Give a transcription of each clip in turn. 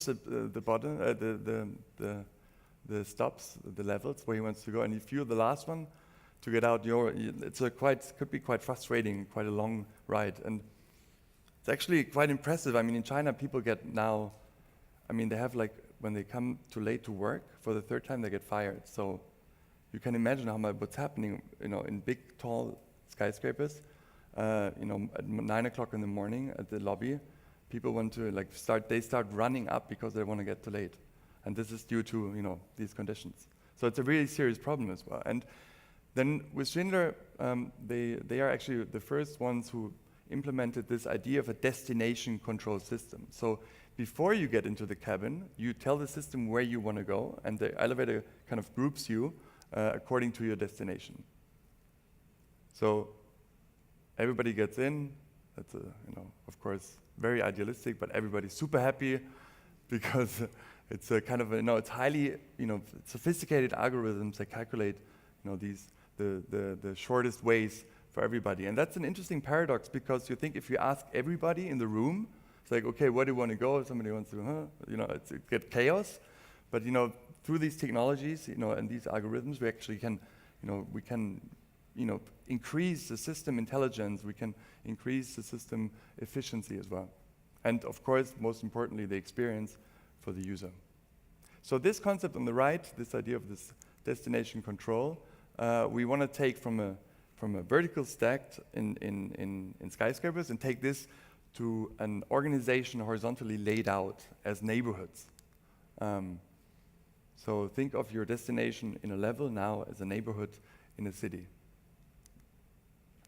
the bottom, the stops, the levels where he wants to go, and if you're the last one to get out, could be quite frustrating, quite a long ride, and it's actually quite impressive. I mean, in China, people get now, I mean, they have like, when they come too late to work for the third time, they get fired. So you can imagine what's happening, in big, tall skyscrapers, at 9 o'clock in the morning at the lobby, people want to start running up because they want to get too late. And this is due to, these conditions. So it's a really serious problem as well. And then with Schindler, they are actually the first ones who implemented this idea of a destination control system. So before you get into the cabin, you tell the system where you want to go, and the elevator kind of groups you according to your destination. So everybody gets in. That's of course, very idealistic, but everybody's super happy because it's a kind of it's highly sophisticated algorithms that calculate the shortest ways for everybody. And that's an interesting paradox, because you think if you ask everybody in the room, it's like, okay, where do you want to go? If somebody wants to, it get chaos. But through these technologies, and these algorithms, we actually can, increase the system intelligence. We can increase the system efficiency as well. And of course, most importantly, the experience for the user. So this concept on the right, this idea of this destination control, we want to take from a vertical stack in skyscrapers and take this to an organization horizontally laid out as neighborhoods. So think of your destination in a level now as a neighborhood in a city.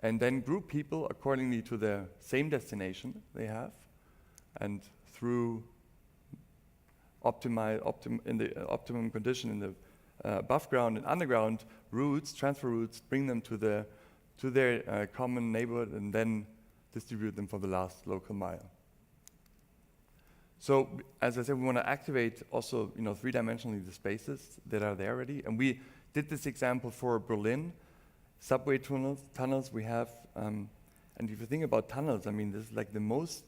And then group people accordingly to the same destination they have, and through in the optimum condition in the above ground and underground routes, transfer routes, bring them to their common neighborhood, and then distribute them for the last local mile. So, as I said, we want to activate also, three-dimensionally the spaces that are there already. And we did this example for Berlin, subway tunnels we have. And if you think about tunnels, I mean, this is like the most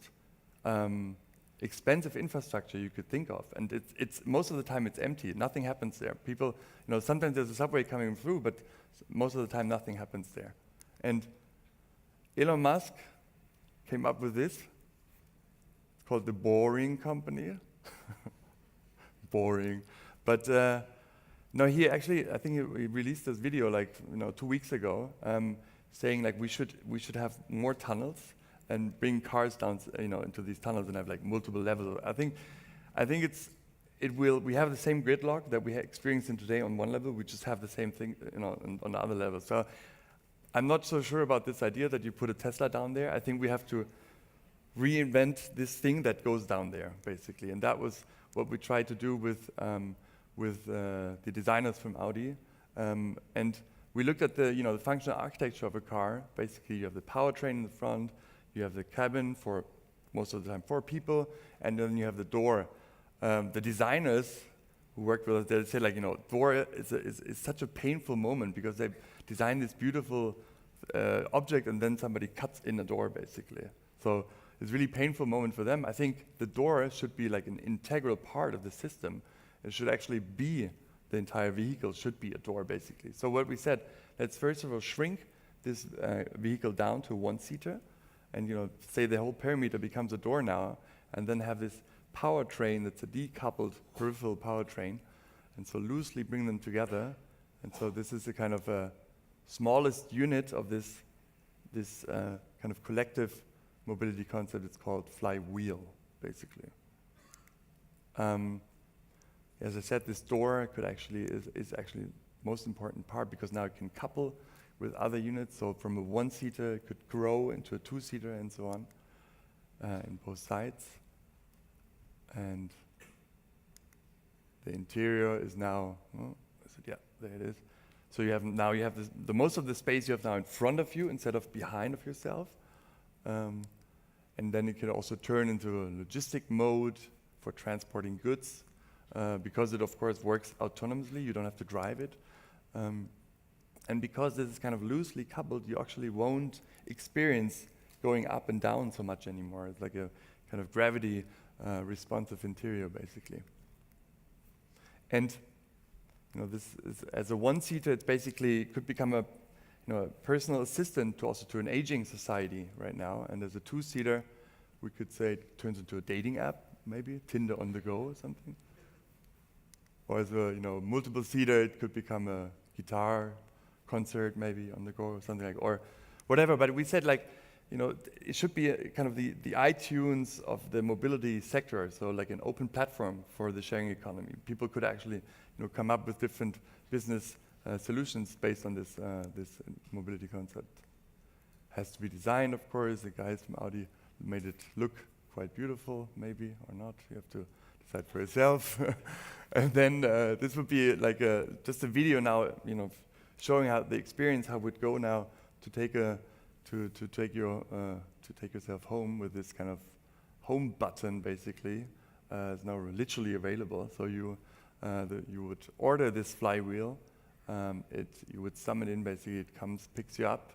expensive infrastructure you could think of. And it's most of the time it's empty. Nothing happens there. People, sometimes there's a subway coming through, but most of the time nothing happens there. And Elon Musk came up with this. It's called the Boring Company. Boring. But no, he actually, I think he released this video 2 weeks ago, saying like we should have more tunnels and bring cars down, into these tunnels and have like multiple levels. I think we have the same gridlock that we are experiencing today on one level. We just have the same thing, on the other level. So I'm not so sure about this idea that you put a Tesla down there. I think we have to reinvent this thing that goes down there, basically. And that was what we tried to do with the designers from Audi. And we looked at the functional architecture of a car. Basically, you have the powertrain in the front, you have the cabin for most of the time 4 people, and then you have the door. The designers who worked with us, they say door is such a painful moment because they design this beautiful object and then somebody cuts in the door, basically. So it's a really painful moment for them. I think the door should be like an integral part of the system. It should actually be, the entire vehicle should be a door, basically. So what we said, let's first of all shrink this vehicle down to 1-seater, and say the whole perimeter becomes a door now, and then have this powertrain that's a decoupled peripheral powertrain, and so loosely bring them together. And so this is the kind of smallest unit of this kind of collective mobility concept. It's called flywheel, basically. As I said, this door is actually the most important part, because now it can couple with other units. So from a 1-seater, it could grow into a 2-seater and so on, in both sides. And the interior is now, there it is. So you have the most of the space you have now in front of you instead of behind of yourself. And then it can also turn into a logistic mode for transporting goods, because it of course works autonomously. You don't have to drive it. And because this is kind of loosely coupled, you actually won't experience going up and down so much anymore. It's like a kind of gravity responsive interior, basically. And this is, as a one-seater, it's basically could become a a personal assistant to an aging society right now. And as a two-seater, we could say it turns into a dating app, maybe Tinder on the go or something. Or as a multiple seater, it could become a guitar concert maybe on the go or something like, or whatever. But we said it should be kind of the iTunes of the mobility sector. So like an open platform for the sharing economy. People could actually come up with different business solutions based on this mobility concept. Has to be designed, of course. The guys from Audi made it look quite beautiful, maybe or not. You have to decide for yourself. And then this would be like just a video now, showing how the experience, how it would go now to take yourself home with this kind of home button, basically. It's now literally available. So you would order this flywheel. You would summon in, basically it comes, picks you up,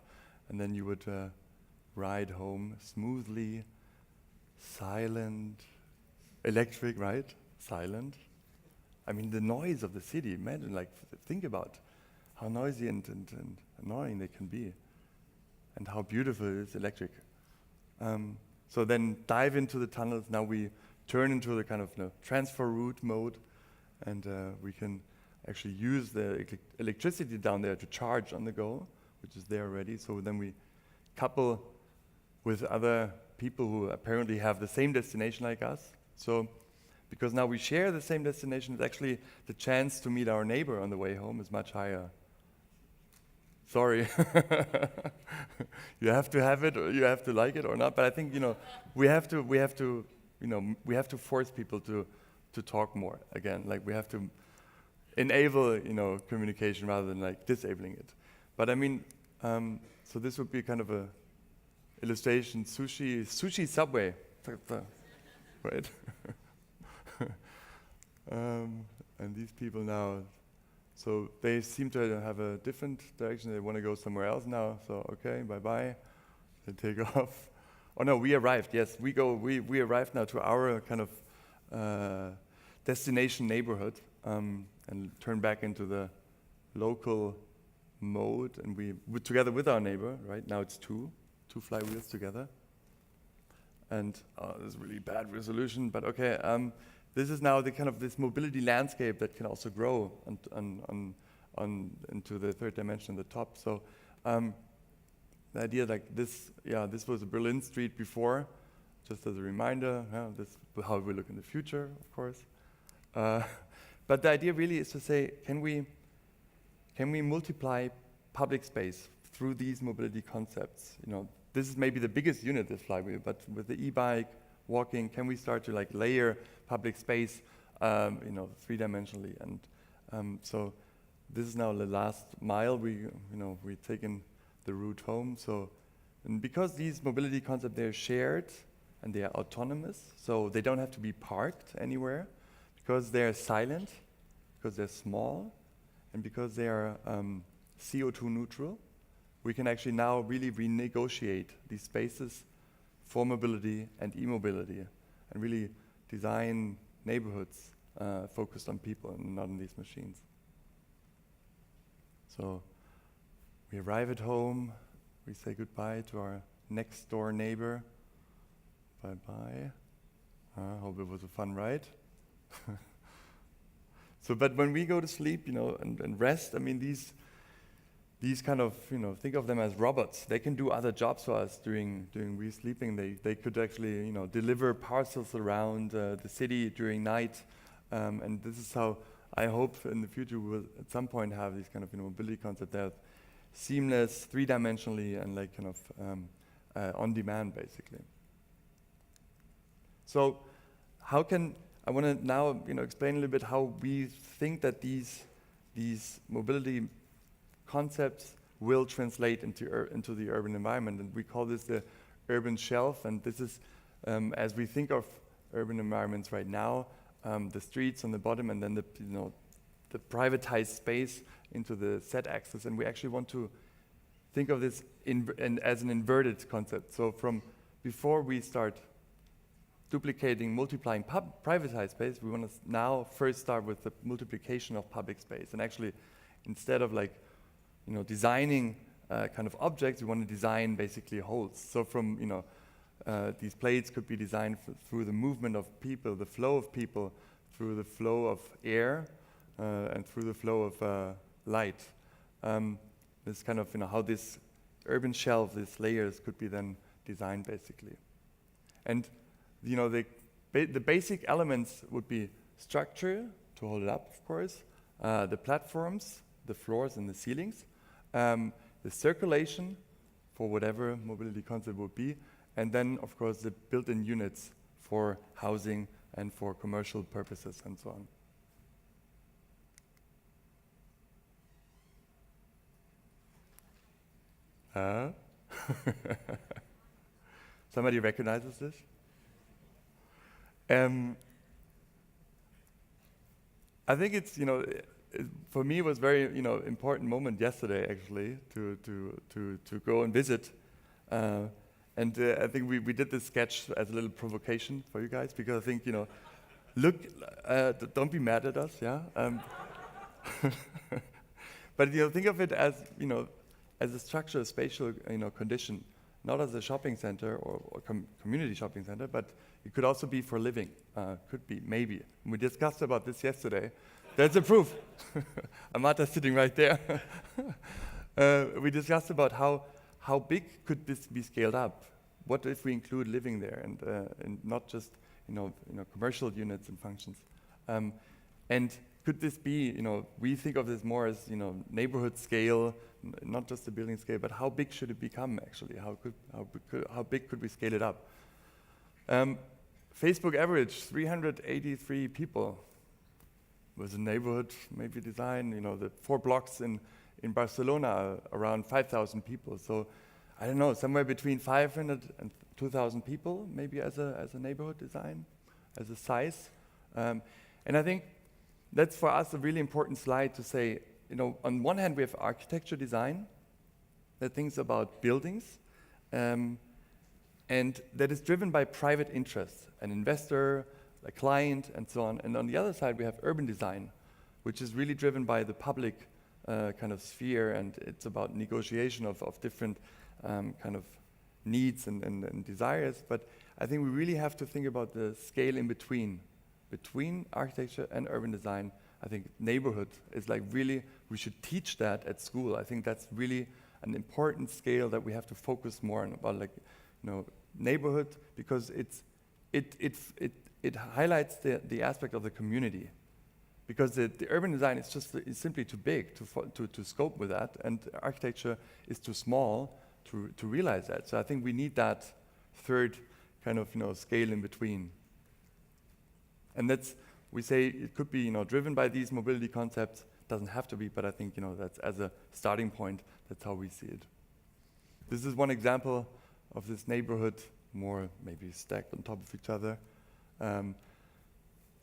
and then you would ride home smoothly, silent, electric, right? Silent. I mean, the noise of the city, imagine, think about how noisy and annoying they can be, and how beautiful it is electric. So then dive into the tunnels. Now we turn into the kind of transfer route mode, and we can actually use the electricity down there to charge on the go, which is there already. So then we couple with other people who apparently have the same destination like us. So because now we share the same destination, it's actually the chance to meet our neighbor on the way home is much higher. Sorry. You have to have it, or you have to like it or not. But I think we have to force people to talk more again. Like we have to enable communication rather than disabling it. But I mean, so this would be kind of a illustration. Sushi Subway, right? And these people now, so they seem to have a different direction. They want to go somewhere else now. So okay, bye-bye. They take off. Oh no, we arrived. Yes, we arrived now to our kind of destination neighborhood, and turn back into the local mode. And we together with our neighbor. Right now it's two flywheels together. And this is really bad resolution, but okay. This is now the kind of this mobility landscape that can also grow into the third dimension at the top. So the idea this was a Berlin street before, just as a reminder. This is how we look in the future, of course. But the idea really is to say, can we multiply public space through these mobility concepts? This is maybe the biggest unit, this flywheel, but with the e-bike, walking, can we start to layer public space, three-dimensionally? And so this is now the last mile. We've taken the route home. So, and because these mobility concepts, they're shared and they are autonomous, so they don't have to be parked anywhere, because they're silent, because they're small, and because they are CO2 neutral, we can actually now really renegotiate these spaces for mobility and e-mobility, and really design neighborhoods focused on people and not on these machines. So we arrive at home, we say goodbye to our next door neighbor. Bye-bye. Hope it was a fun ride. So, but when we go to sleep, and rest, I mean, these kind of, think of them as robots. They can do other jobs for us during we sleeping. They could actually, deliver parcels around the city during night. And this is how I hope in the future we will at some point have these kind of mobility concept that are seamless, three-dimensionally, and kind of on demand, basically. So how can, I want to now explain a little bit how we think that these mobility concepts will translate into the urban environment, and we call this the urban shelf. And this is, as we think of urban environments right now, the streets on the bottom, and then the privatized space into the z-axis. And we actually want to think of this as an inverted concept. So from before we start duplicating, multiplying privatized space, we want to now first start with the multiplication of public space. And actually, instead of like, designing kind of objects, we want to design basically wholes. So from, these plates could be designed through the movement of people, the flow of people, through the flow of air, and through the flow of light. This kind of, how this urban shelf, these layers could be then designed basically. And, the basic elements would be structure, to hold it up, of course, the platforms, the floors and the ceilings, the circulation for whatever mobility concept would be, and then, of course, the built-in units for housing and for commercial purposes and so on. Somebody recognizes this? I think it's, for me it was very, important moment yesterday actually to go and visit. And I think we did this sketch as a little provocation for you guys, because I think, look, don't be mad at us, yeah? But think of it as, as a structural, spatial, condition, not as a shopping center or community shopping center, but it could also be for living. Could be, maybe. We discussed about this yesterday. That's the proof. Amata's sitting right there. We discussed about how big could this be scaled up? What if we include living there and not just commercial units and functions? And could this be, we think of this more as neighborhood scale, not just the building scale, but how big should it become actually? How big could we scale it up? Facebook average 383 people was a neighborhood maybe design. The 4 blocks in Barcelona are around 5,000 people. So I don't know, somewhere between 500 and 2,000 people maybe as a neighborhood design, as a size. And I think that's for us a really important slide to say, on one hand we have architecture design that thinks about buildings, and that is driven by private interests, an investor, a client, and so on. And on the other side we have urban design, which is really driven by the public kind of sphere, and it's about negotiation of different kind of needs and desires. But I think we really have to think about the scale in between architecture and urban design. I think neighborhood is like really, we should teach that at school. I think that's really an important scale that we have to focus more on, about neighborhood, because it highlights the aspect of the community. Because the urban design is simply too big to scope with that, and architecture is too small to realize that. So I think we need that third kind of scale in between. And that's, we say it could be driven by these mobility concepts. Doesn't have to be, but I think that's as a starting point. That's how we see it. This is one example of this neighborhood, more maybe stacked on top of each other. The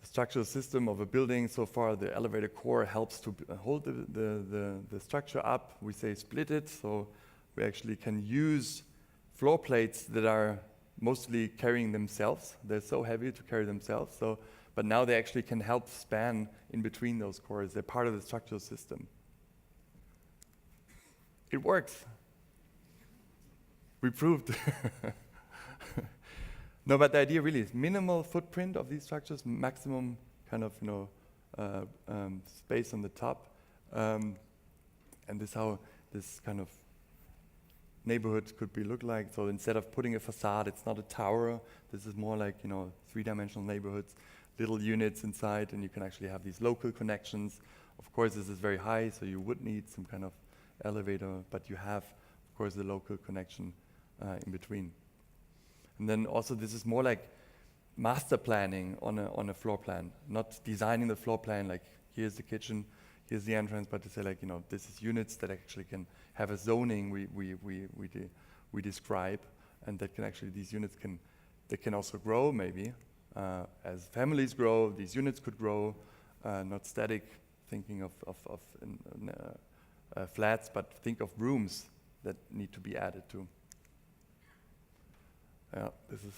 structural system of a building. So far, the elevator core helps to hold the structure up. We say split it, so we actually can use floor plates that are mostly carrying themselves. They're so heavy to carry themselves. But now they actually can help span in between those cores. They're part of the structural system. It works. We proved. No, but the idea really is minimal footprint of these structures, maximum kind of space on the top, and this is how this kind of neighborhood could be look like. So instead of putting a facade, it's not a tower. This is more like 3-dimensional neighborhoods, little units inside, and you can actually have these local connections. Of course, this is very high, so you would need some kind of elevator, but you have, of course, the local connection in between. And then also this is more like master planning on a floor plan, not designing the floor plan like here's the kitchen, here's the entrance, but to say like this is units that actually can have a zoning we describe, and that can actually, these units can also grow maybe as families grow. These units could grow, not static thinking of flats, but think of rooms that need to be added to. Yeah, this is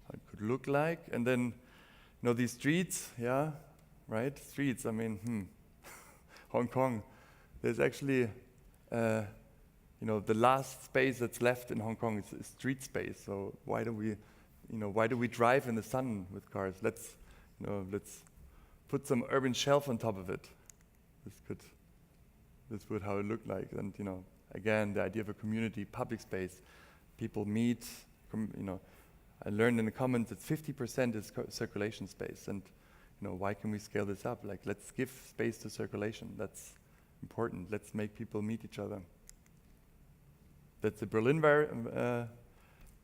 how it could look like. And then, you know, these streets, yeah, right? Streets, I mean, Hong Kong. There's actually, you know, the last space that's left in Hong Kong is street space. So why do we drive in the sun with cars? Let's put some urban shelf on top of it. This would how it look like. And, you know, again, the idea of a community, public space, people meet, you know, I learned in the Commons that 50% is circulation space. And, you know, why can we scale this up? Like, let's give space to circulation. That's important. Let's make people meet each other. That's the Berlin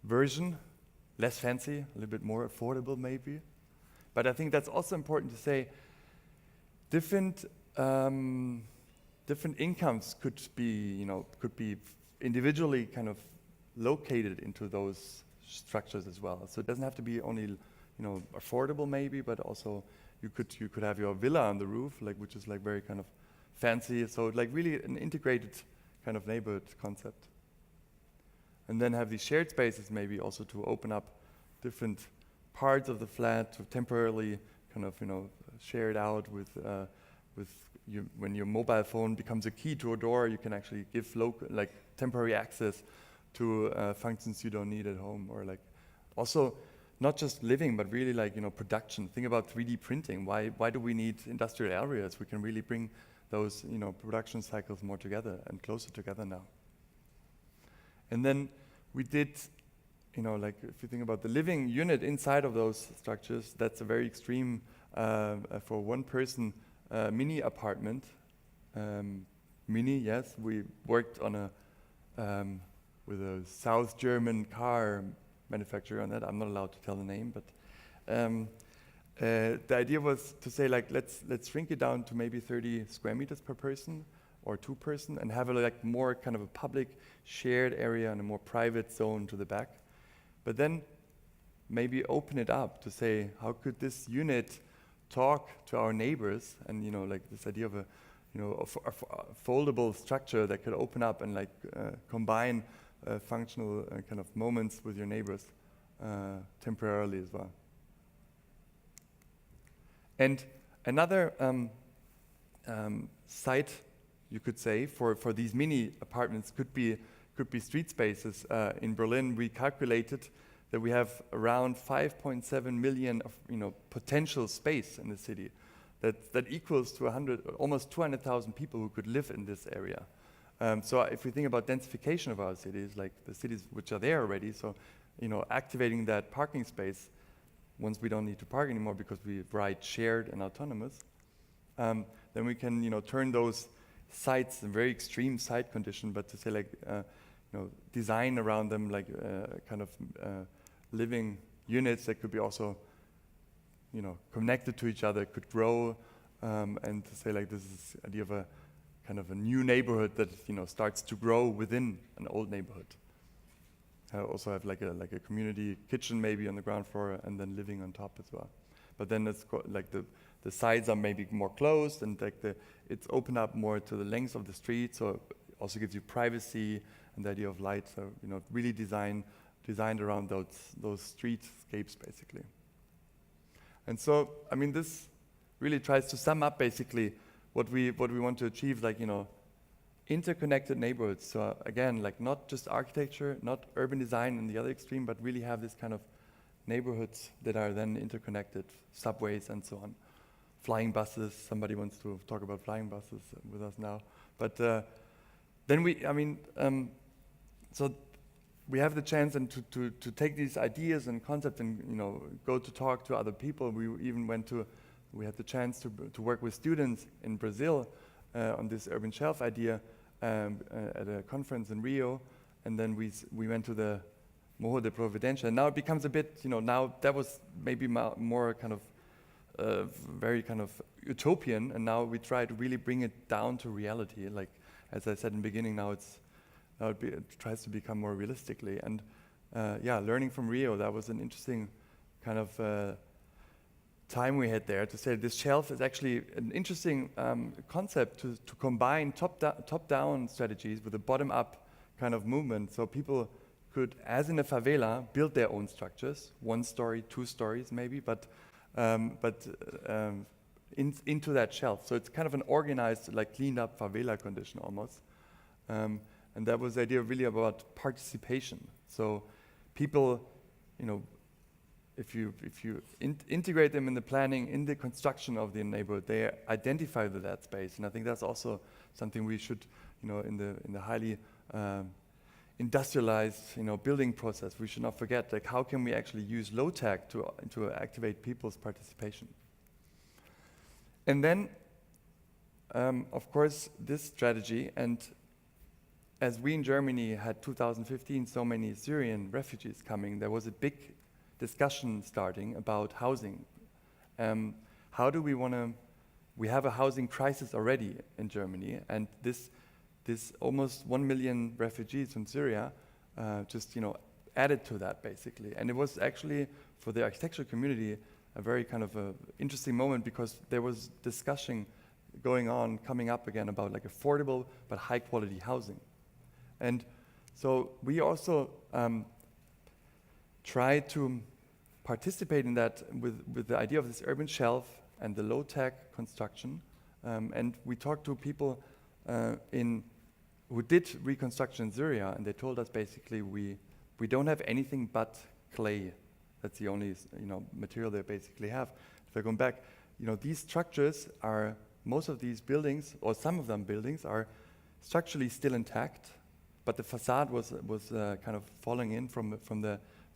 version, less fancy, a little bit more affordable maybe. But I think that's also important to say, different incomes could be individually kind of located into those structures as well. So it doesn't have to be only, you know, affordable maybe, but also you could have your villa on the roof, like, which is like very kind of fancy. So like really an integrated kind of neighborhood concept. And then have these shared spaces maybe also to open up different parts of the flat to temporarily kind of, you know, share it out with you. When your mobile phone becomes a key to a door, you can actually give temporary access to functions you don't need at home, or like also not just living, but really like, you know, production. Think about 3D printing. Why do we need industrial areas? We can really bring those, you know, production cycles more together and closer together now. And then we did, you know, like if you think about the living unit inside of those structures, that's a very extreme, for one person, mini apartment. Mini, yes, we worked on with a South German car manufacturer on that. I'm not allowed to tell the name, but the idea was to say, like, let's shrink it down to maybe 30 square meters per person or 2 person, and have more kind of a public shared area and a more private zone to the back. But then maybe open it up to say, how could this unit talk to our neighbors? And, you know, like this idea of a foldable structure that could open up and combine functional kind of moments with your neighbors temporarily as well. And another site, you could say, for these mini apartments could be street spaces. In Berlin, we calculated that we have around 5.7 million of, you know, potential space in the city. That equals to almost 200,000 people who could live in this area. So if we think about densification of our cities, like the cities which are there already, so, you know, activating that parking space once we don't need to park anymore because we ride shared and autonomous, then we can, you know, turn those sites, a very extreme site condition, but to say you know, design around them like kind of living units that could be also, you know, connected to each other, could grow, and to say like this is the idea of a kind of a new neighborhood that, you know, starts to grow within an old neighborhood. Also have like a community kitchen maybe on the ground floor and then living on top as well. But then it's like the sides are maybe more closed, and like it's open up more to the length of the street, so it also gives you privacy and the idea of light. So, you know, really designed around those streetscapes basically. And so, I mean, this really tries to sum up basically what we want to achieve, like, you know, interconnected neighborhoods. So again, like not just architecture, not urban design in the other extreme, but really have this kind of neighborhoods that are then interconnected, subways and so on. Flying buses, somebody wants to talk about flying buses with us now. But then so we have the chance and to take these ideas and concepts and, you know, go to talk to other people. We even we had the chance to work with students in Brazil on this urban shelf idea at a conference in Rio, and then we went to the Morro de Providencia. And now it becomes a bit, you know, now that was maybe more kind of very kind of utopian, and now we try to really bring it down to reality. Like, as I said in the beginning, now it tries to become more realistically. And learning from Rio, that was an interesting kind of time we had there to say this shelf is actually an interesting concept to combine top-down strategies with a bottom-up kind of movement. So people could, as in a favela, build their own structures, 1 story, 2 stories maybe, but into that shelf. So it's kind of an organized, like cleaned up favela condition almost. And that was the idea really about participation. So people, you know, if you integrate them in the planning, in the construction of the neighborhood, they identify that space. And I think that's also something we should, you know, in the highly industrialized, you know, building process, we should not forget, like, how can we actually use low tech to activate people's participation? And then, of course, this strategy, and as we in Germany had 2015 so many Syrian refugees coming, there was a big discussion starting about housing. How do we want to? We have a housing crisis already in Germany, and this almost 1 million refugees from Syria just, you know, added to that basically. And it was actually for the architecture community a very kind of interesting moment, because there was discussion coming up again about like affordable but high quality housing. And so we also try to participate in that with the idea of this urban shelf and the low tech construction. And we talked to people who did reconstruction in Syria, and they told us basically we don't have anything but clay. That's the only, you know, material they basically have. If I go back, you know, these structures are, most of these buildings, or some of them buildings, are structurally still intact, but the facade was kind of falling in from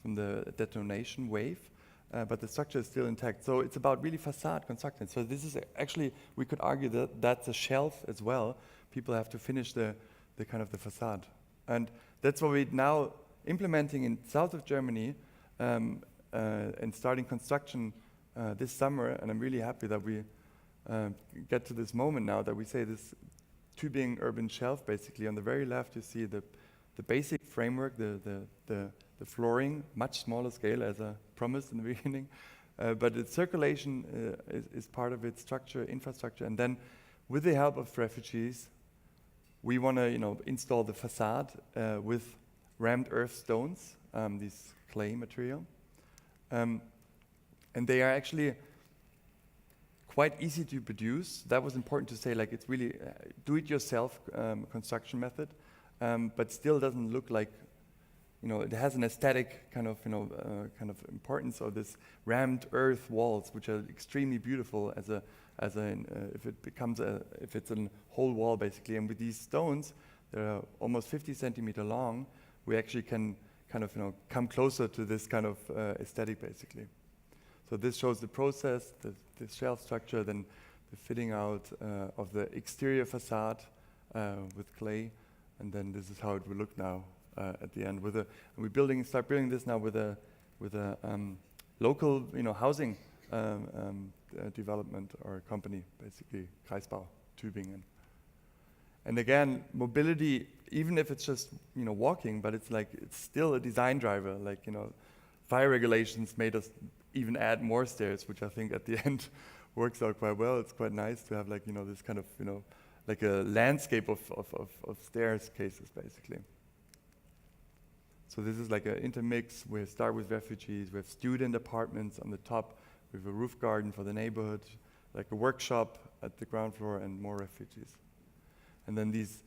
the detonation wave, but the structure is still intact. So it's about really facade construction. So this is actually, we could argue that that's a shelf as well. People have to finish the kind of the facade. And that's what we're now implementing in south of Germany, and starting construction this summer. And I'm really happy that we get to this moment now that we say this tubing urban shelf. Basically, on the very left, you see the basic framework, the flooring, much smaller scale as I promised in the beginning, but its circulation is part of its structure, infrastructure. And then, with the help of refugees, we want to, you know, install the facade with rammed earth stones, this clay material, and they are actually quite easy to produce. That was important to say, like, it's really do-it-yourself construction method, but still doesn't look like, you know, it has an aesthetic kind of, you know, kind of importance of this rammed earth walls, which are extremely beautiful if it's a whole wall basically. And with these stones, they're almost 50 centimeter long. We actually can kind of, you know, come closer to this kind of aesthetic basically. So this shows the process, the shelf structure, then the fitting out of the exterior facade with clay, and then this is how it will look now at the end. And we start building this now with a local, you know, housing development or company, basically Kreisbau, Tübingen. And again, mobility, even if it's just, you know, walking, but it's still a design driver. Like, you know, fire regulations made us even add more stairs, which I think at the end works out quite well. It's quite nice to have, like, you know, this kind of, you know, like a landscape of stairs cases basically. So this is like an intermix. We start with refugees, we have student apartments on the top, we have a roof garden for the neighborhood, like a workshop at the ground floor, and more refugees. And then these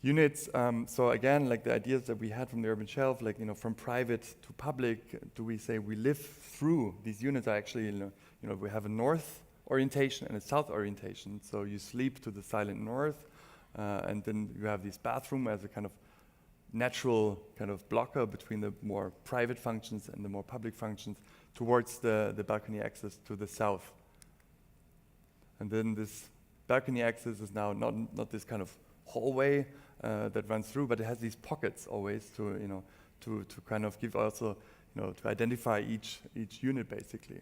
units, so again, like the ideas that we had from the urban shelf, like, you know, from private to public, do we say we live through these units are actually, you know, we have a north orientation and a south orientation. So you sleep to the silent north, and then you have this bathroom as a kind of natural kind of blocker between the more private functions and the more public functions towards the balcony access to the south. And then this balcony access is now not this kind of hallway that runs through, but it has these pockets always to, you know, to kind of give also, you know, to identify each unit basically.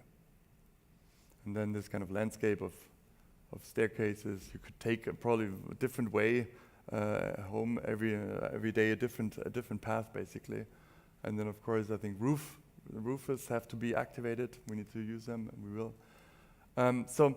And then this kind of landscape of staircases. You could take probably a different way home every day, a different path basically. And then of course I think the roofers have to be activated. We need to use them, and we will. So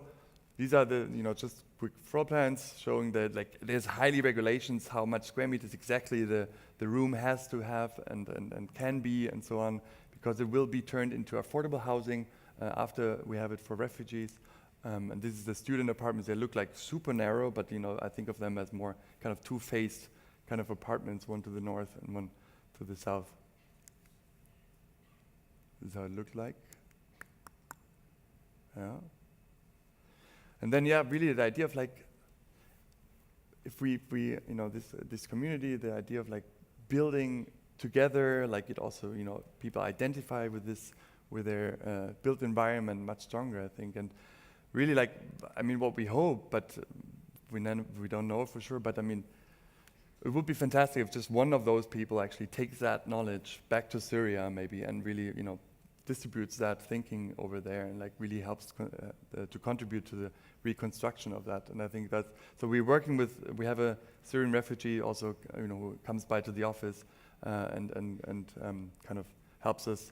these are the, you know, just quick floor plans showing that, like, there's highly regulations how much square meters exactly the the room has to have and can be and so on, because it will be turned into affordable housing after we have it for refugees. And this is the student apartments. They look like super narrow, but I think of them as more kind of two-faced kind of apartments, one to the north and one to the south. This is how it looked like. Yeah. And then, really the idea of like, if we this community, the idea of like building together, like it also, people identify with this, with their built environment much stronger, I think. And really, like, what we hope, but we don't know for sure, but it would be fantastic if just one of those people actually takes that knowledge back to Syria maybe and really, distributes that thinking over there and like really helps to contribute to the reconstruction of that. And I think that's, so we have a Syrian refugee also, who comes by to the office and kind of helps us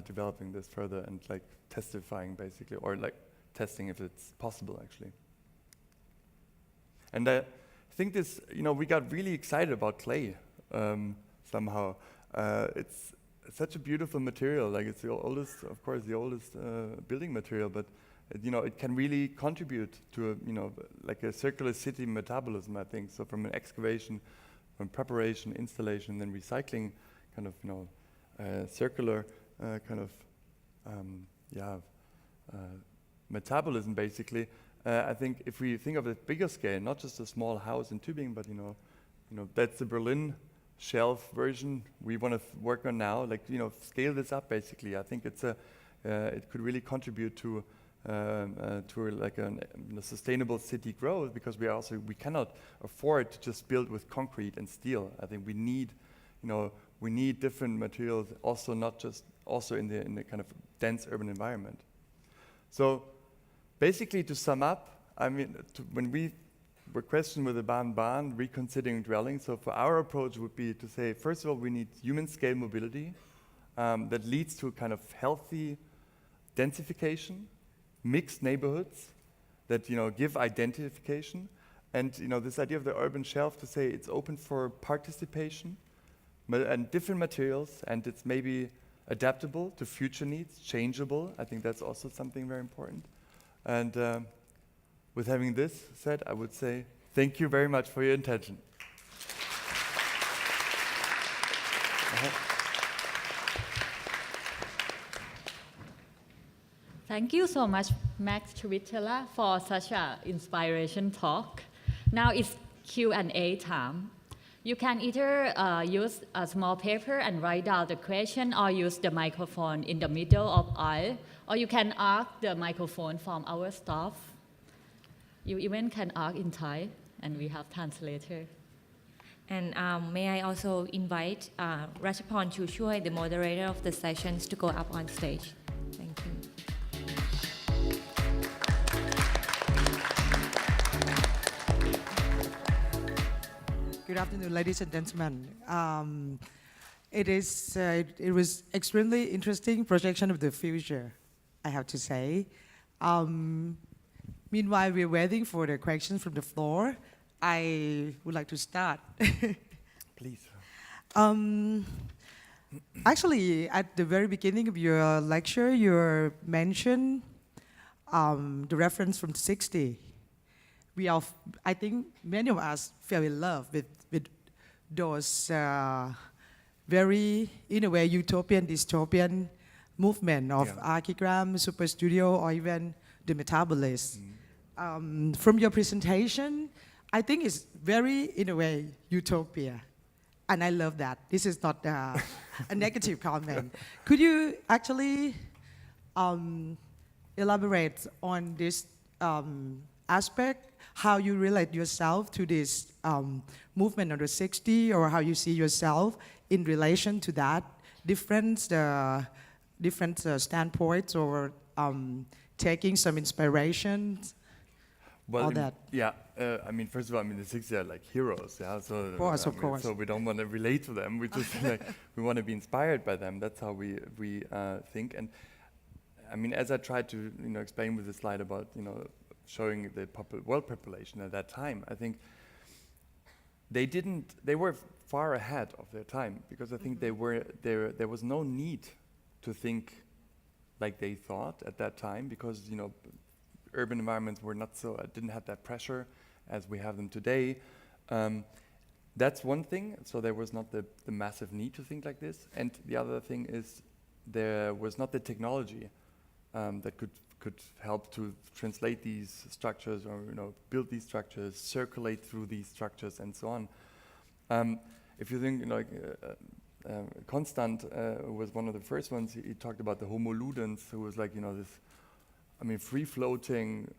developing this further and like testifying basically, or like testing if it's possible actually. And I think this, we got really excited about clay somehow. It's such a beautiful material, like it's the oldest, of course, the oldest building material, but it can really contribute to like a circular city metabolism, I think. So from an excavation, from preparation, installation, then recycling, kind of circular kind of metabolism basically. I think if we think of a bigger scale, not just a small house in Tübingen, but that's the Berlin shelf version we want to work on now. Like scale this up basically. I think it's it could really contribute to like a sustainable city growth, because we cannot afford to just build with concrete and steel. I think we need different materials, also not just in the kind of dense urban environment. So basically, to sum up, when we were questioned with the Bahn reconsidering dwelling, so for our approach would be to say, first of all, we need human scale mobility that leads to kind of healthy densification, mixed neighborhoods that give identification, and this idea of the urban shelf to say it's open for participation and different materials, and it's maybe adaptable to future needs, changeable. I think that's also something very important. And with having this said, I would say thank you very much for your attention. Thank you so much, Max Schwitalla, for such an inspiration talk. Now it's Q&A time. You can either use a small paper and write down the question, or use the microphone in the middle of aisle, or you can ask the microphone from our staff. You even can ask in Thai, and we have translator. And may I also invite Rachapon Chuchoy, the moderator of the sessions, to go up on stage. Thank you. Good afternoon, ladies and gentlemen. It was extremely interesting projection of the future, I have to say. Meanwhile, we're waiting for the questions from the floor. I would like to start. Please. Actually, at the very beginning of your lecture, you mentioned the reference from 60. I think many of us fell in love with those very, in a way, utopian, dystopian movement of Archigram, Super Studio, or even the Metabolist. From your presentation, I think it's very, in a way, utopia. And I love that. This is not a negative comment. Could you actually elaborate on this aspect, how you relate yourself to this movement of the 60s, or how you see yourself in relation to that, different standpoints, or taking some inspirations? Well, all that. First of all, the 60s are like heroes, yeah. So of course. So we don't want to relate to them. We just we want to be inspired by them. That's how we think. And as I tried to explain with the slide about showing the world population at that time, I think they were far ahead of their time, because I think there was no need to think like they thought at that time, because urban environments were not so didn't have that pressure as we have them today. That's one thing. So there was not the massive need to think like this. And the other thing is there was not the technology that could help to translate these structures, or build these structures, circulate through these structures, and so on. If you think, Constant was one of the first ones. He talked about the Homo ludens, who was like, this, free-floating,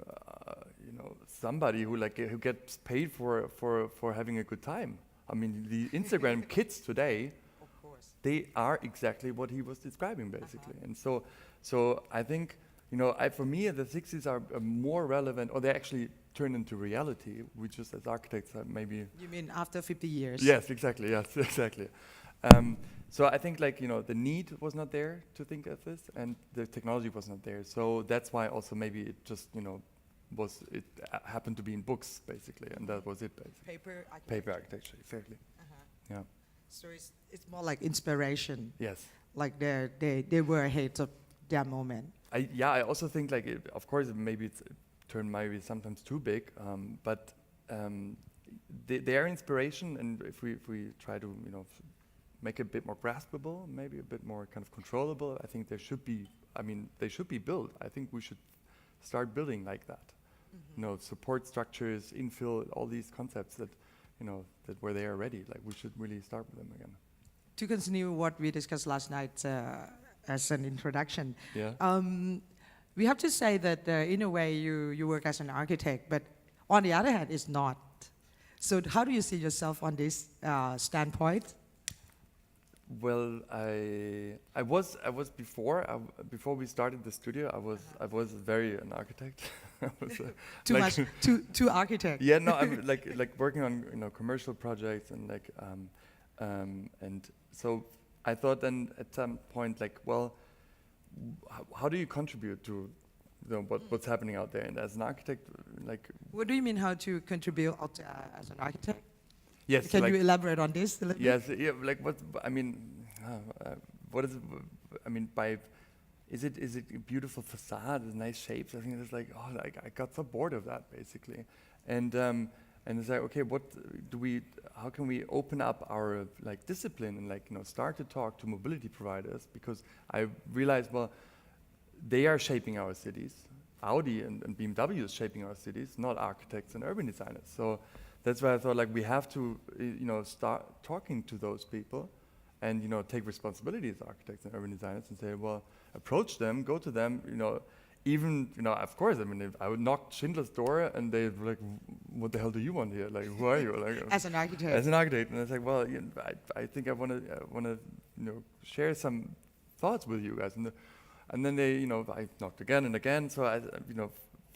somebody who who gets paid for having a good time. I mean, the Instagram kids today, Of course. they are exactly what he was describing, basically. And so I think, for me, the 60s are more relevant, or they actually turn into reality. We just, as architects, maybe. You mean after 50 years? Yes, exactly. Yes, exactly. So I think, the need was not there to think of this, and the technology was not there. So that's why also maybe it just, happened to be in books, basically, and that was it, basically. Paper architecture, exactly. Yeah. So it's more like inspiration. Yes. Like they were ahead of their moment. I also think, of course, maybe it's turned maybe sometimes too big, but their inspiration, and if we try to, make it a bit more graspable, maybe a bit more kind of controllable, I think they should be built. I think we should start building like that. Support structures, infill, all these concepts that, that were there already. We should really start with them again. To continue what we discussed last night as an introduction, we have to say that in a way you work as an architect, but on the other hand, it's not. So how do you see yourself on this standpoint? Well, I was before we started the studio. I was very an architect. I was, Too architect. Yeah, no, I'm working on commercial projects, and and so I thought then at some point, how do you contribute to what's happening out there? And as an architect, What do you mean, how to contribute as an architect? yes, Can you elaborate on this a little bit? yes, yeah, what I mean, what is it? I mean, is it a beautiful facade, nice shapes? I think it's I got so bored of that, basically, and it's okay, how can we open up our discipline and start to talk to mobility providers, because I realized, well, they are shaping our cities. Audi and BMW is shaping our cities, not architects and urban designers. So that's why I thought we have to start talking to those people, and take responsibility as architects and urban designers, and say, well, approach them, go to them, even of course, I mean, if I would knock Schindler's door and they'd be like, what the hell do you want here? Who are you? As an architect. As an architect, and it's well, I think I want to share some thoughts with you guys, and then they I knocked again and again, so I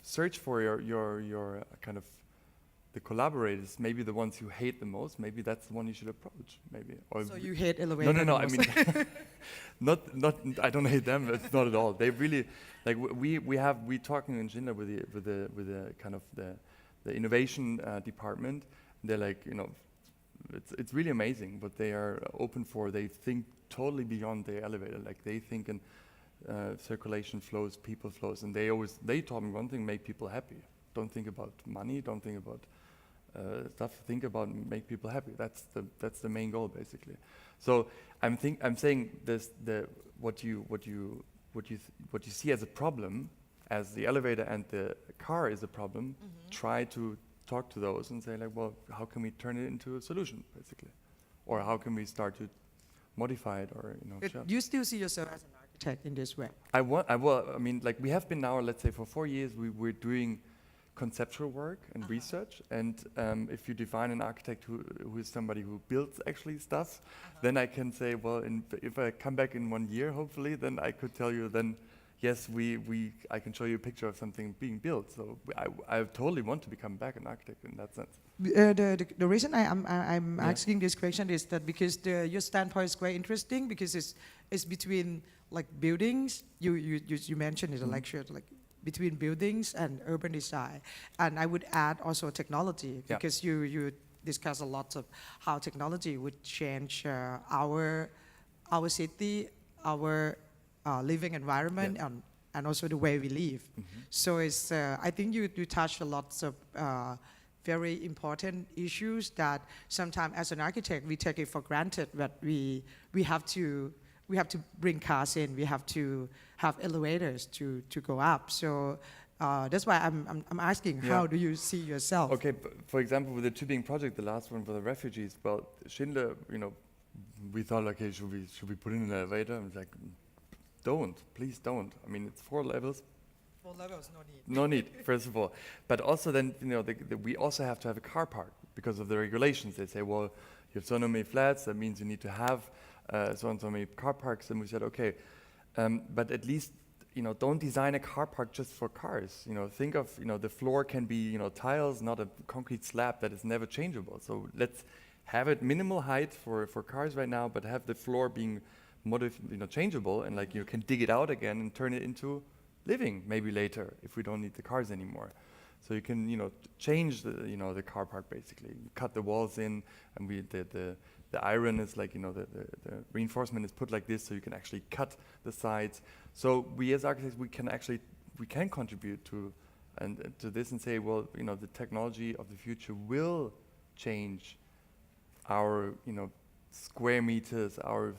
search for your kind of the collaborators, maybe the ones you hate the most, maybe that's the one you should approach, maybe. Or So you hate elevators? No. I mean, not. I don't hate them. It's not at all. They really we talking in Schindler with the kind of the innovation department. They're it's really amazing what they are open for. They think totally beyond the elevator. They think in circulation flows, people flows, and they told me one thing: make people happy. Don't think about money. Don't think about stuff. Think about make people happy. That's the main goal, basically. So I'm saying this: what you see as a problem, as the elevator and the car is a problem. Try to talk to those and say well, how can we turn it into a solution, basically, or how can we start to modify it, or But you still see yourself as an architect in this way? I mean, we have been now, let's say, for 4 years, we're doing conceptual work and research, and if you define an architect who is somebody who builds actually stuff, then I can say, well, if I come back in 1 year, hopefully, then I could tell you then, yes, I can show you a picture of something being built. So I totally want to become back an architect in that sense. The reason I'm asking this question is that because your standpoint is quite interesting, because it's between buildings. You mentioned in the lecture between buildings and urban design, and I would add also technology, because you discussed a lot of how technology would change our city, our living environment, and also the way we live. So it's, I think you touched a lot of very important issues that sometimes as an architect we take it for granted, that we have to bring cars in, we have to have elevators to go up. So that's why I'm asking, how do you see yourself? Okay, for example, with the Tübingen project, the last one for the refugees, well, Schindler, we thought, okay, should we put in an elevator? And it's like, please don't. I mean, it's 4 levels. 4 levels, no need. No need, first of all. But also then, we also have to have a car park because of the regulations. They say, well, you have so many flats, that means you need to have so and so many car parks. And we said, okay, but at least, don't design a car park just for cars. Think of, the floor can be, tiles, not a concrete slab that is never changeable. So let's have it minimal height for cars right now, but have the floor being changeable, and like you can dig it out again and turn it into living maybe later if we don't need the cars anymore. So you can change the car park basically. You cut the walls in, and the iron is like the reinforcement is put like this, so you can actually cut the sides. So we as architects we can contribute to this and say, well, the technology of the future will change our square meters, our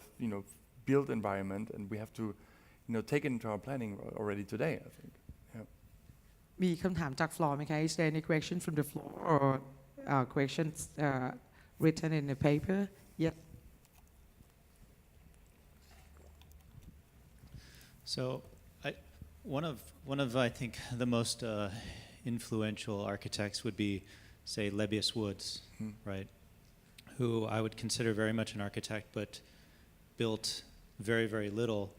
built environment, and we have to take it into our planning already today, I think. Yeah. มีคำถามจาก floor ไหมคะ Is there any question from the floor or questions written in the paper? Yes. So, one of I think the most influential architects would be, say, Lebbeus Woods, right? Who I would consider very much an architect, but built very, very little.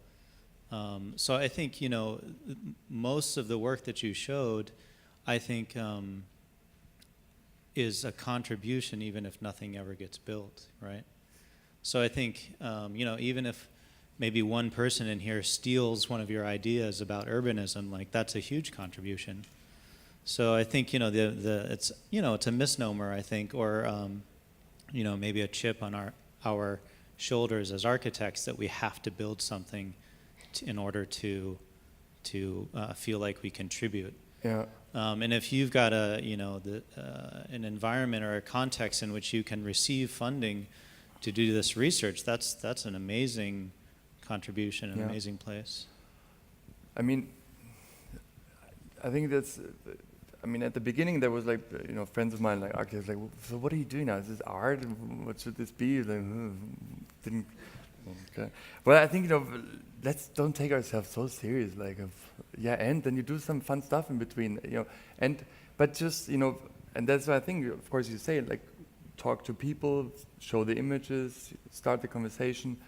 So I think, most of the work that you showed, I think, is a contribution even if nothing ever gets built, right? So I think, even if maybe one person in here steals one of your ideas about urbanism, like that's a huge contribution. So I think, it's a misnomer, I think, or, maybe a chip on our shoulders as architects that we have to build something in order to feel like we contribute. Yeah. And if you've got an environment or a context in which you can receive funding to do this research, that's an amazing contribution, an amazing place. I mean, I think that's. At the beginning there was like, friends of mine, like architects, like, so what are you doing now? Is this art? What should this be? Like, didn't. Okay. Well, I think let's don't take ourselves so serious. Like, and then you do some fun stuff in between, but just and that's why I think, of course, you say like, talk to people, show the images, start the conversation,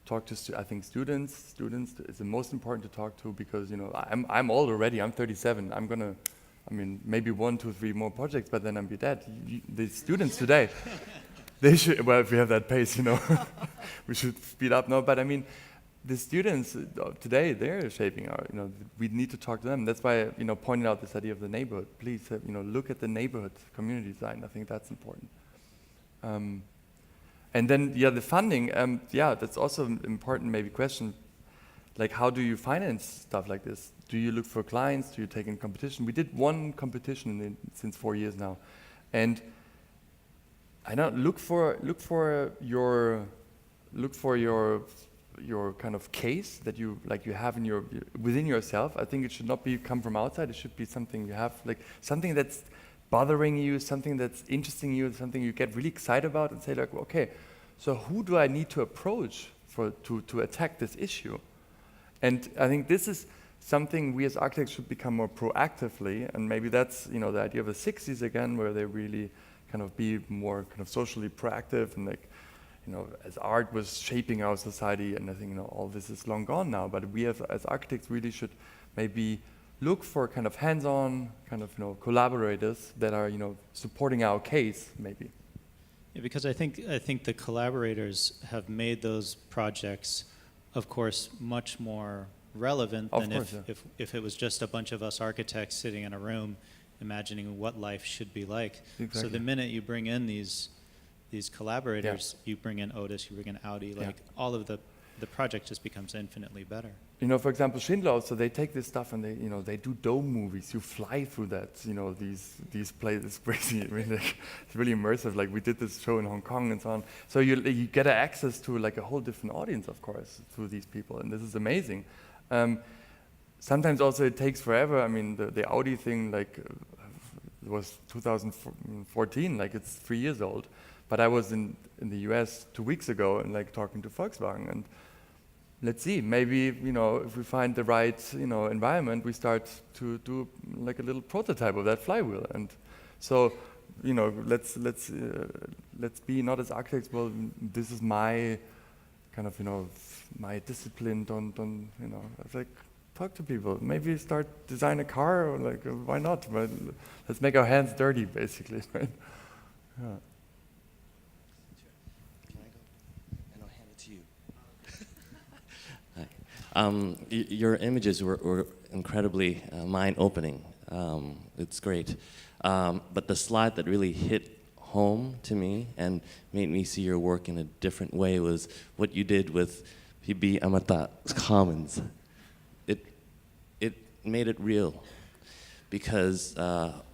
talk to I think students. Students is the most important to talk to because I'm old already. I'm 37. I'm gonna. Maybe 1, 2, 3 more projects, but then I'm be dead. The students today, they should, well, if we have that pace, we should speed up. No, but the students today, they're shaping our, we need to talk to them. That's why, pointing out this idea of the neighborhood. Please, look at the neighborhood community design. I think that's important. And then, the funding, that's also an important maybe question. Like, how do you finance stuff like this? Do you look for clients? Do you take in competition? We did one competition since 4 years now, and I don't look for your kind of case that you have within yourself. I think it should not come from outside. It should be something you have, like something that's bothering you, something that's interesting you, something you get really excited about, and say like, okay, so who do I need to approach to attack this issue? And I think this is something we as architects should become more proactively, and maybe that's the idea of the 60s again, where they really kind of be more kind of socially proactive, and like as art was shaping our society, and I think all this is long gone now. But we as architects really should maybe look for kind of hands-on kind of collaborators that are supporting our case maybe. Yeah, because I think the collaborators have made those projects, of course, much more relevant than if it was just a bunch of us architects sitting in a room imagining what life should be like. Exactly. So the minute you bring in these collaborators, you bring in Otis, you bring in Audi, like all of the project just becomes infinitely better. You know, for example, Schindler also, they take this stuff and they do dome movies. You fly through that, these places. It's crazy. I mean, like, it's really immersive. Like, we did this show in Hong Kong and so on. So you get access to like a whole different audience, of course, through these people, and this is amazing. Sometimes also it takes forever. I mean, the Audi thing, like, it was 2014, like it's 3 years old. But I was in the US 2 weeks ago and like talking to Volkswagen, and let's see, maybe, if we find the right, environment, we start to do like a little prototype of that flywheel. And so, let's be not as architects, well, this is my kind of, my discipline, don't, it's like, talk to people, maybe start design a car, or like, why not? But let's make our hands dirty, basically, right? Yeah. Your images were incredibly mind-opening. It's great. But the slide that really hit home to me and made me see your work in a different way was what you did with PB Amata Commons. It made it real, because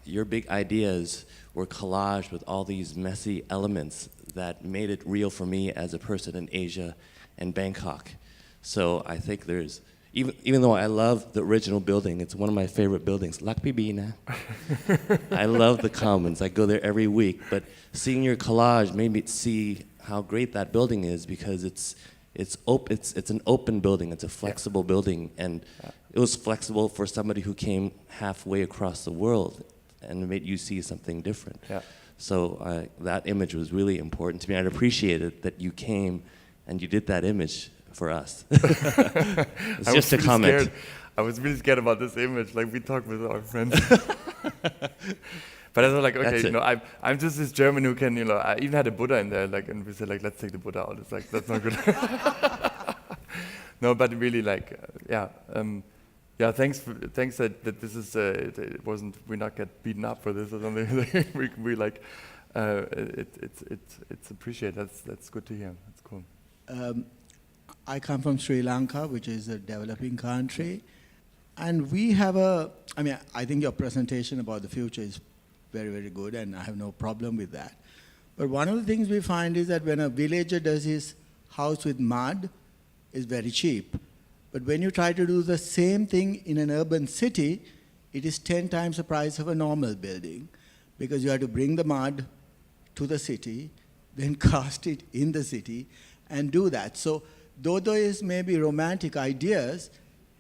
your big ideas were collaged with all these messy elements that made it real for me as a person in Asia and Bangkok. So I think there's, even though I love the original building, it's one of my favorite buildings, Lakpibina. I love the Commons, I go there every week, but seeing your collage made me see how great that building is, because it's an open building, it's a flexible building, and it was flexible for somebody who came halfway across the world and made you see something different. Yeah. So that image was really important to me. I'd appreciated that you came and you did that image for us. It's just a comment. Scared. I was really scared about this image. Like, we talked with our friends. But I was like, okay, I'm just this German who can, I even had a Buddha in there, like, and we said, like, let's take the Buddha out. It's like, that's not good. No, but really, like, thanks that this is, it wasn't, we not get beaten up for this or something. we like, it's appreciated. That's good to hear. That's cool. I come from Sri Lanka, which is a developing country. And we have I think your presentation about the future is very, very good, and I have no problem with that. But one of the things we find is that when a villager does his house with mud, it's very cheap. But when you try to do the same thing in an urban city, it is 10 times the price of a normal building, because you have to bring the mud to the city, then cast it in the city, and do that. So though those may be romantic ideas,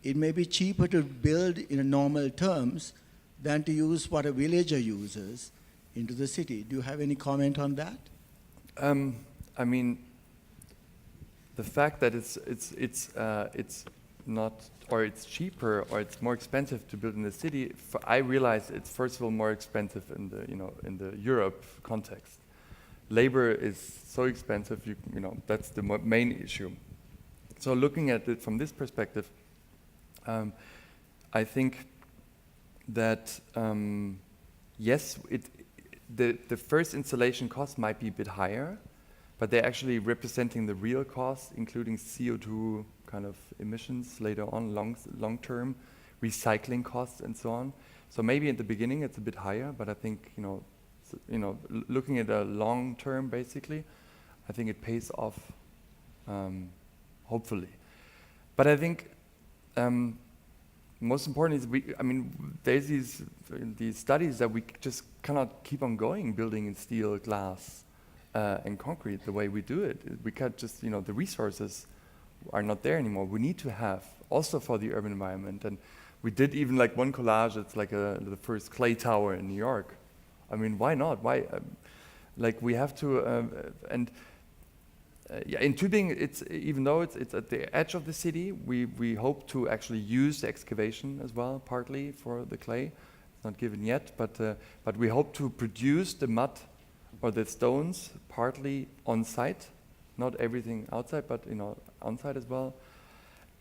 it may be cheaper to build in normal terms than to use what a villager uses into the city. Do you have any comment on that? I mean, the fact that it's not, or it's cheaper, or it's more expensive to build in the city, I realize it's first of all more expensive in the Europe context. Labor is so expensive, that's the main issue. So looking at it from this perspective, I think that yes, the first installation cost might be a bit higher, but they're actually representing the real cost, including CO2 kind of emissions later on, long-term recycling costs and so on. So maybe at the beginning it's a bit higher, but I think looking at a long term, basically, I think it pays off, hopefully. But I think most important is there's these studies that we just cannot keep on going building in steel, glass, and concrete the way we do it. We can't just, the resources are not there anymore. We need to have, also for the urban environment. And we did even like one collage, it's like the first clay tower in New York. I mean, why not? Why? We have to, in Tübingen, it's even though it's at the edge of the city, we hope to actually use the excavation as well, partly for the clay. It's not given yet, but we hope to produce the mud or the stones partly on site, not everything outside, but on site as well.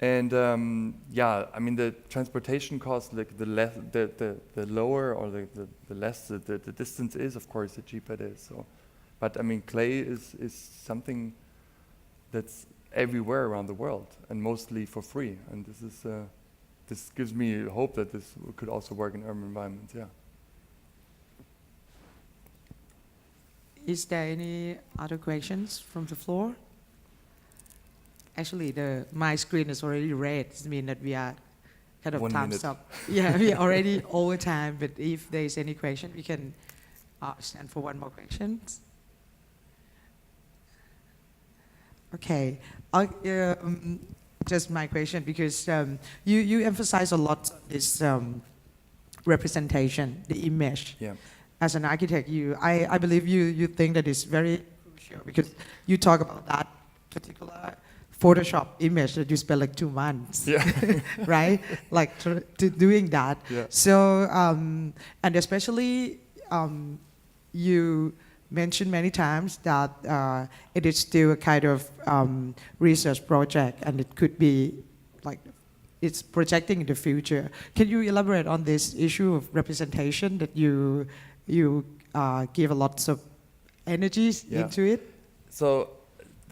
And yeah, I mean the transportation cost, like the lower or the less the distance is, of course, the cheaper it is. So, but I mean clay is something that's everywhere around the world and mostly for free. And this gives me hope that this could also work in urban environments. Yeah. Is there any other questions from the floor? Actually, my screen is already red. It means that we are kind of 1 time's minute. up. Yeah, we are already over time. But if there is any question, we can stand for one more question. Okay. Just my question, because you emphasize a lot this representation, the image. Yeah. As an architect, I believe you think that it's very crucial, because you talk about that particular Photoshop image that you spent like 2 months, Yeah. right? Like to doing that. Yeah. So, and especially you mentioned many times that it is still a kind of research project, and it could be like it's projecting in the future. Can you elaborate on this issue of representation that you give a lot of energies Yeah. into it? So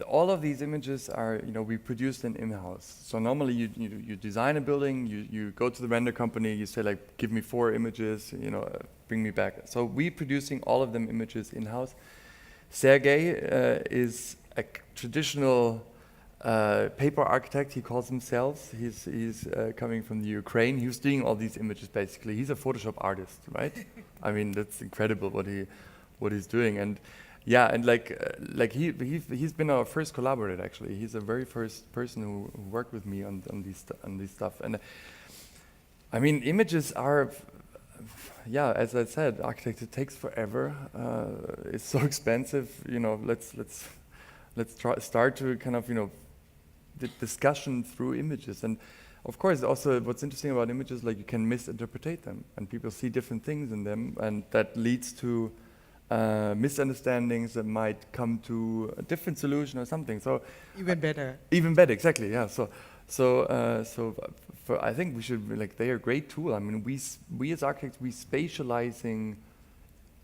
all of these images are, we produced in-house. So normally you design a building, you go to the render company, you say like, give me 4 images, bring me back. So we producing all of them images in-house. Sergey is a traditional paper architect, he calls himself. He's coming from the Ukraine. He was doing all these images basically. He's a Photoshop artist, right? I mean, that's incredible what he's doing. And yeah, and he's been our first collaborator actually. He's the very first person who worked with me on these stuff. And I mean, images are, yeah, as I said, architecture takes forever. It's so expensive. Let's start to kind of the discussion through images. And of course, also what's interesting about images, like you can misinterpret them, and people see different things in them, and that leads to misunderstandings that might come to a different solution or something. So Even better. even better, exactly. Yeah. So I think we should they're a great tool. I mean, we as architects, we spatializing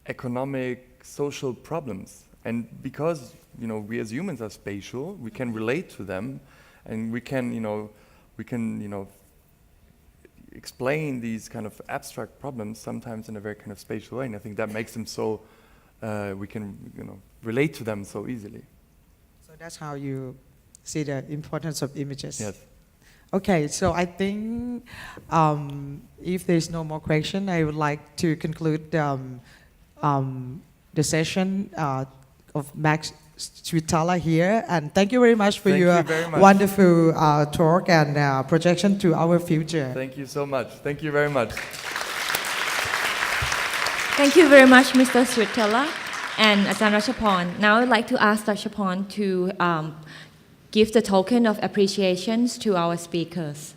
economic, social problems, and because we as humans are spatial, we can relate to them, and we can explain these kind of abstract problems sometimes in a very kind of spatial way, and I think that makes them so we can relate to them so easily. So that's how you see the importance of images. Yes. Okay, so I think if there's no more question, I would like to conclude the session of Max Schwitalla here, and thank you very much for your wonderful talk and projection to our future. Thank you so much. Thank you very much. Thank you very much, Mr. Schwitalla and Ajahn Ratchaporn. Now I'd like to ask Ratchaporn to give the token of appreciations to our speakers.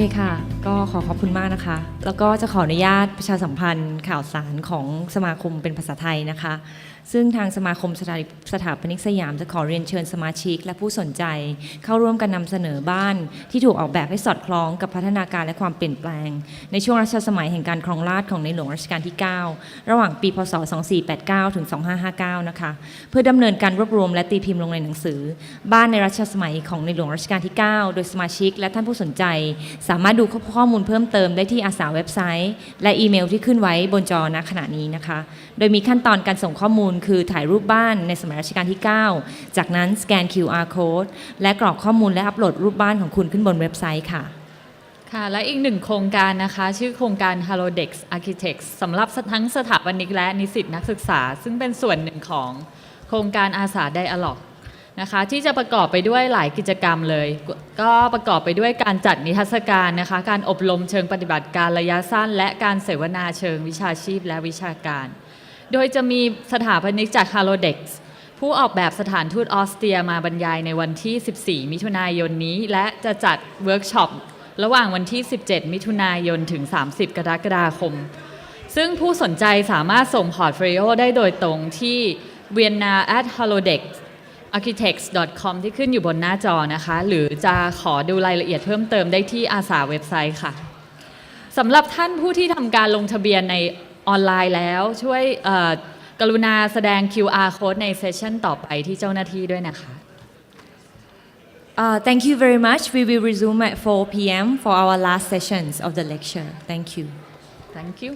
โอเคค่ะก็ขอบคุณมากนะคะแล้วก็จะขออนุญาตประชาสัมพันธ์ข่าวสารของสมาคมเป็นภาษาไทยนะคะซึ่งทางสมาคมสถาปนิกสยามจะขอเรียนเชิญสมาชิกและผู้สนใจเข้าร่วมกันนำเสนอบ้านที่ถูกออกแบบให้สอดคล้องกับพัฒนาการและความเปลี่ยนแปลงในช่วงรัชสมัยแห่งการครองราชย์ของในหลวงรัชกาลที่ 9 ระหว่างปีพ.ศ. 2489 ถึง 2559 นะคะเพื่อดำเนินการรวบรวมและตีพิมพ์ลงในหนังสือบ้านในรัชสมัยของในหลวงรัชกาลที่ 9 โดยสมาชิกและท่านผู้สนใจสามารถดูข้อมูลเพิ่มเติมได้ที่อาสาเว็บไซต์และอีเมลที่ขึ้นไว้บนจอณขณะนี้นะคะโดยมีขั้นตอนการส่งข้อมูลคือถ่ายรูปบ้านในสมัยรัชกาลที่ 9 จากนั้นสแกน QR code และกรอกข้อมูลและอัปโหลดรูปบ้านของคุณขึ้นบนเว็บไซต์ค่ะค่ะและอีกหนึ่งโครงการนะคะชื่อโครงการ Halodex Architects สำหรับทั้งสถาปนิกและนิสิตนักศึกษาซึ่งเป็นส่วนหนึ่งของโครงการอาสา Dialog นะคะที่จะประกอบไปด้วยหลายกิจกรรมเลยก็ประกอบไปด้วยการจัดนิทรรศการนะคะการอบรมเชิงปฏิบัติการระยะสั้นและการเสวนาเชิงวิชาชีพและวิชาการโดยจะมีสถาปนิกจาก Halodex ผู้ออกแบบสถานทูตออสเตรียมาบรรยายในวันที่14มิถุนายนนี้และจะจัดเวิร์กช็อประหว่างวันที่17มิถุนายนถึง30กรกฎาคมซึ่งผู้สนใจสามารถส่งพอร์ตโฟลิโอได้โดยตรงที่ vienna@halodex.architects.com ที่ขึ้นอยู่บนหน้าจอนะคะหรือจะขอดูรายละเอียดเพิ่มเติมได้ที่อาสาเว็บไซต์ค่ะสำหรับท่านผู้ที่ทำการลงทะเบียนในออนไลน์แล้วช่วยกรุณาแสดง QR code ในเซสชันต่อไปที่เจ้าหน้าที่ด้วยนะคะ Thank you very much. We will resume at 4 p.m. for our last sessions of the lecture. Thank you. Thank you